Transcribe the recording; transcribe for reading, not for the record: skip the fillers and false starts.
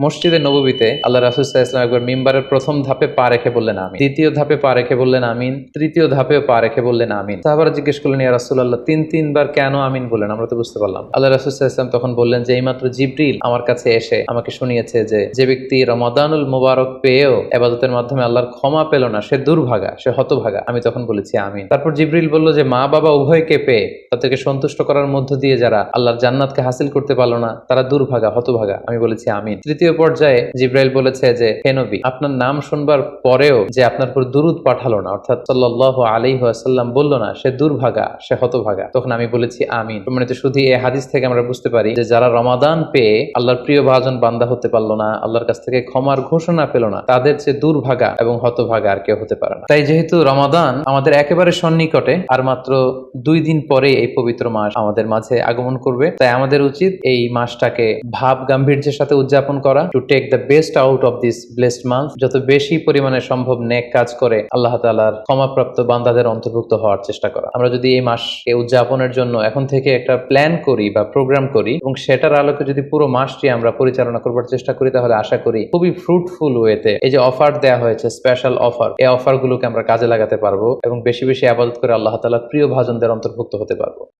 মসজিদে নববীতে আল্লাহ রাসূল সাল্লাল্লাহু আলাইহি ওয়াসাল্লাম একবার মিম্বারের প্রথম ধাপে পা রেখে বললেন আমিন, দ্বিতীয় ধাপে পা রেখে বললেন আমিন, তৃতীয় ধাপেও পা রেখে বললেন আমিন। সাহাবারা জিজ্ঞেস করলেন, ইয়া রাসূলুল্লাহ, তিনবার কেন আমিন বললেন? আমরা তো বুঝতে পারলাম। আল্লাহ রাসূল সাল্লাল্লাহু আলাইহি ওয়াসাল্লাম তখন বললেন যে এইমাত্র জিবরিল আমার কাছে এসে আমাকে শুনিয়েছে যে ব্যক্তি রমাদানুল মুবারক পেয়েও ইবাদতের মাধ্যমে আল্লাহর ক্ষমা পেল না, সে দুর্ভাগা, সে হতভাগা। আমি তখন বলেছি আমিন। তারপর জিবরিল বলল যে মা বাবা উভয়কে পেয়ে তাদেরকে সন্তুষ্ট করার মধ্য দিয়ে যারা আল্লাহর জান্নাতকে হাসিল করতে পারলো না তারা দুর্ভাগা, হতভাগা। আমি বলেছি আমিন। তৃতীয় পর্যায়ে জিবরাইল বলেছে যে হে নবী, আপনার নাম শুনবার পরেও যে আপনার উপর দুরূদ পাঠালো না, অর্থাৎ সাল্লাল্লাহু আলাইহি ওয়াসাল্লাম বলল না, সে দুর্ভাগা, সে হতভাগা। তখন আমি বলেছি আমিন। সম্মানিত শুধু এই হাদিস থেকে আমরা বুঝতে পারি যে যারা রমাদান পেয়ে আল্লাহর প্রিয় ভাজন বান্দা হতে পারলো না, আল্লাহর কাছ থেকে ক্ষমার ঘোষণা পেল না, তাদের চেয়ে দুর্ভাগা এবং হতভাগা আর কেউ হতে পারে না। তাই যেহেতু রমাদান আমাদের একেবারে সন্নিকটে, আর মাত্র 2 দিন পরে এই পবিত্র মাস আমাদের মাঝে আগমন করবে, তাই আমাদের উচিত এই মাসটাকে ভাব গাম্ভীর্যের সাথে উদযাপন করা, to take the best out of this blessed month. যত বেশি পরিমাণে সম্ভব নেক কাজ করে আল্লাহ তাআলার ক্ষমাপ্রাপ্ত বান্দাদের অন্তর্ভুক্ত হওয়ার চেষ্টা করা। আমরা যদি এই মাসকে উদযাপনের জন্য এখন থেকে একটা প্ল্যান করি বা প্রোগ্রাম করি এবং সেটার আলোকে যদি পুরো মাসটি আমরা পরিচালনা করবার চেষ্টা করি, তাহলে আশা করি খুবই ফ্রুটফুল ওয়েতে এই যে অফার দেওয়া হয়েছে, স্পেশাল অফার, এই অফারগুলোকে আমরা কাজে লাগাতে পারবো এবং বেশি বেশি ইবাদত করে আল্লাহ তাআলার প্রিয় ভাজনদের অন্তর্ভুক্ত হতে পারবো।